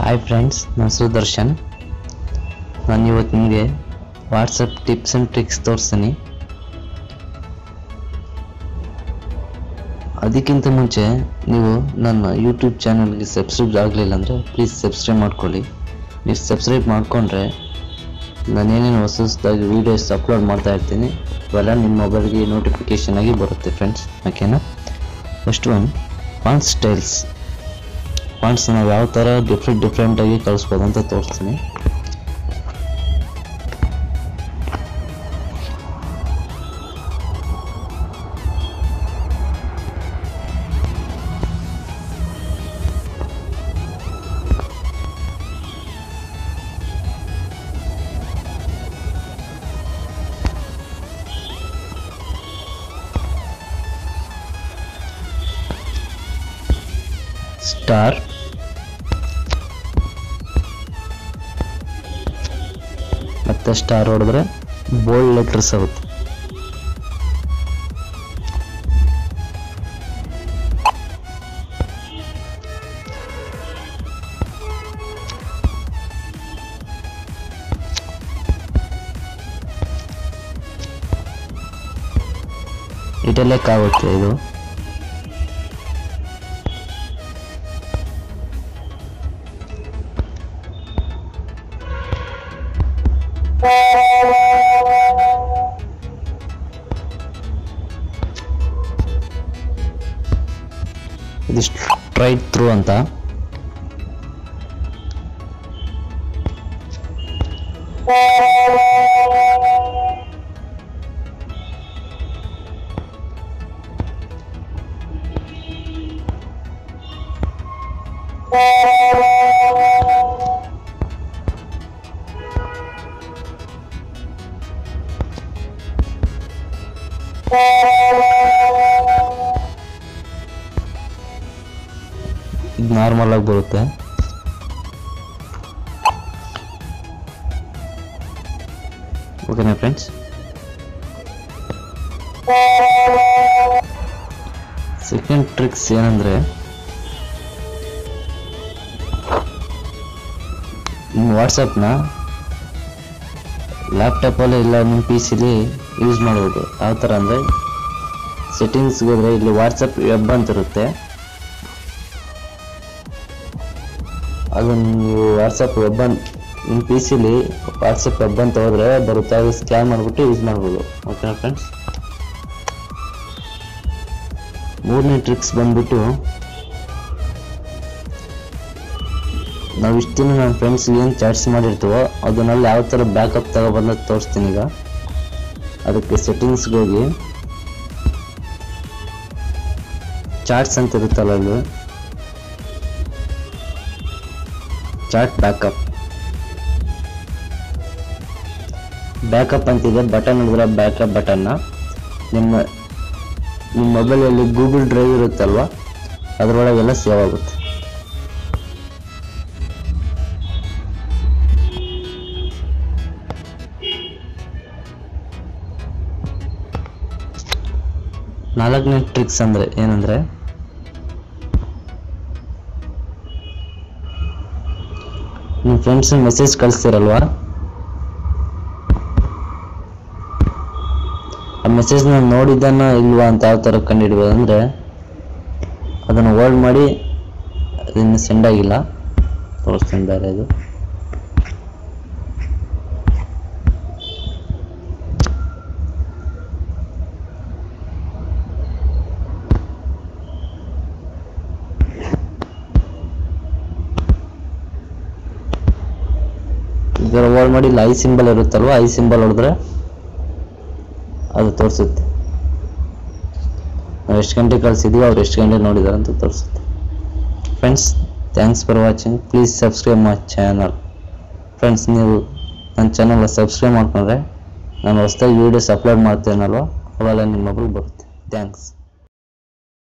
Hi friends, ನಾನು ಸುದರ್ಶನ್. ನಾನು ಇವತ್ತು ನಿಮಗೆ ವಾಟ್ಸಪ್ ಟಿಪ್ಸ್ ಆ್ಯಂಡ್ ಟ್ರಿಕ್ಸ್ ತೋರಿಸ್ತೀನಿ. ಅದಕ್ಕಿಂತ ಮುಂಚೆ ನೀವು ನನ್ನ ಯೂಟ್ಯೂಬ್ ಚಾನಲ್ಗೆ ಸಬ್ಸ್ಕ್ರೈಬ್ ಆಗಲಿಲ್ಲ ಅಂದರೆ ಪ್ಲೀಸ್ ಸಬ್ಸ್ಕ್ರೈಬ್ ಮಾಡ್ಕೊಳ್ಳಿ. ನೀವು ಸಬ್ಸ್ಕ್ರೈಬ್ ಮಾಡಿಕೊಂಡ್ರೆ ನಾನೇನೇನು ಹೊಸದಾಗಿ ವೀಡಿಯೋಸ್ ಅಪ್ಲೋಡ್ ಮಾಡ್ತಾ ಇರ್ತೀನಿ ಇವೆಲ್ಲ ನಿಮ್ಮ ಮೊಬೈಲ್ಗೆ ನೋಟಿಫಿಕೇಷನ್ ಆಗಿ ಬರುತ್ತೆ ಫ್ರೆಂಡ್ಸ್. ಓಕೆನಾ? First one, font styles. Fonts ನಾವು ಯಾವ ಥರ ಡಿಫ್ರೆಂಟಾಗಿ ಕಳಿಸ್ಬೋದು ಅಂತ ತೋರಿಸ್ತೀನಿ. ಸ್ಟಾರ್, ಮತ್ತೆ ಸ್ಟಾರ್ ಹೊಡೆದ್ರೆ ಬೋಲ್ಡ್ ಲೆಟರ್ಸ್ ಆಗುತ್ತೆ. ಇಟೆಲೆಕ್ ಆಗುತ್ತೆ ಇದು. ಇದು ಸ್ಟ್ರೈಟ್ ಥ್ರೂ ಅಂತ. ಇದು ನಾರ್ಮಲ್ ಆಗಿ ಬರುತ್ತೆ. ಓಕೆನಾ ಫ್ರೆಂಡ್ಸ್? ಸೆಕೆಂಡ್ ಟ್ರಿಕ್ಸ್ ಏನಂದ್ರೆ, ನಿಮ್ಮ ವಾಟ್ಸಪ್ನ ಲ್ಯಾಪ್ಟಾಪಲ್ಲಿ ಇಲ್ಲ ನಿಮ್ಮ ಪಿ ಸಿಲಿ ಯೂಸ್ ಮಾಡ್ಬೋದು. ಯಾವ ಥರ ಅಂದರೆ, ಸೆಟ್ಟಿಂಗ್ಸ್ಗೆ ಹೋದರೆ ಇಲ್ಲಿ ವಾಟ್ಸಪ್ ವೆಬ್ ಅಂತ ಇರುತ್ತೆ. ಅದನ್ನು ನೀವು ವಾಟ್ಸಪ್ ವೆಬ್ ನಿಮ್ಮ ಪಿ ಸಿಲಿ ವಾಟ್ಸಪ್ ವೆಬ್ ಅಂತ ಹೋದರೆ ಬರುತ್ತೆ. ಅದು ಸ್ಕ್ಯಾನ್ ಮಾಡಿಬಿಟ್ಟು ಯೂಸ್ ಮಾಡ್ಬೋದು. ಓಕೆನಾ ಫ್ರೆಂಡ್ಸ್? ಮೂರನೇ ಟ್ರಿಕ್ಸ್ ಬಂದ್ಬಿಟ್ಟು, ನಾವು ಇಷ್ಟು ದಿನ ನಮ್ಮ ಫ್ರೆಂಡ್ಸ್ಗೆ ಏನು ಚಾಟ್ಸ್ ಮಾಡಿರ್ತೀವೋ ಅದನ್ನೆಲ್ಲ ಯಾವ ಥರ ಬ್ಯಾಕಪ್ ತಗೊಬಂದು ತೋರಿಸ್ತೀನಿ ಈಗ. ಅದಕ್ಕೆ ಸೆಟ್ಟಿಂಗ್ಸ್ಗೆ ಹೋಗಿ ಚಾಟ್ಸ್ ಅಂತ ಇರುತ್ತಲ್ಲ, ಅಲ್ಲಿ ಚಾಟ್ ಬ್ಯಾಕಪ್ ಅಂತಿದೆ. ಬಟನ್ ಹಿಡಿದ್ರೆ ಬ್ಯಾಕಪ್ ಬಟನ್ನ ನಿಮ್ಮ ಮೊಬೈಲಲ್ಲಿ ಗೂಗಲ್ ಡ್ರೈವ್ ಇರುತ್ತಲ್ವ, ಅದರೊಳಗೆಲ್ಲ ಸೇವ್ ಆಗುತ್ತೆ. ನಾಲ್ಕನೇ ಟ್ರಿಕ್ಸ್ ಅಂದರೆ ಏನಂದರೆ, ನಿಮ್ಮ ಫ್ರೆಂಡ್ಸ್ ಮೆಸೇಜ್ ಕಳಿಸ್ತೀರಲ್ವಾ, ಆ ಮೆಸೇಜ್ನ ನೋಡಿದ್ದನ್ನ ಇಲ್ವಾ ಅಂತ ಯಾವ ಥರ ಕಂಡುಹಿಡ್ಬೋದು ಅಂದರೆ, ಅದನ್ನು ಹೋಲ್ಡ್ ಮಾಡಿ ಅದನ್ನು ಸೆಂಡ್ ಆಗಿಲ್ಲ ತೋರಿಸ್ತೀನಿ ಬೇರೆ. ಇದು ಇದರ ಹೋಲ್ಡ್ ಮಾಡಿ ಇಲ್ಲಿ ಐ ಸಿಂಬಲ್ ಇರುತ್ತಲ್ವ, ಐ ಸಿಂಬಲ್ ಹೊಡೆದ್ರೆ ಅದು ತೋರಿಸುತ್ತೆ. ನಾವು ಎಷ್ಟು ಗಂಟೆ ಕಳಿಸಿದ್ದೀವಿ, ಅವ್ರು ಎಷ್ಟು ಗಂಟೆ ನೋಡಿದಾರೆ ಅಂತ ತೋರಿಸುತ್ತೆ. Friends, thanks for watching. Please subscribe my channel. Friends, ನೀವು ನನ್ನ ಚಾನಲ್ ಸಬ್ಸ್ಕ್ರೈಬ್ ಮಾಡ್ಕೊಂಡ್ರೆ ನಾನು ಹೊಸದಾಗಿ ವೀಡಿಯೋಸ್ ಅಪ್ಲೋಡ್ ಮಾಡ್ತೇನಲ್ವ, ಅವೆಲ್ಲ ನಿಮ್ಮ ಮೊಬೈಲ್ ಬರುತ್ತೆ. ಥ್ಯಾಂಕ್ಸ್.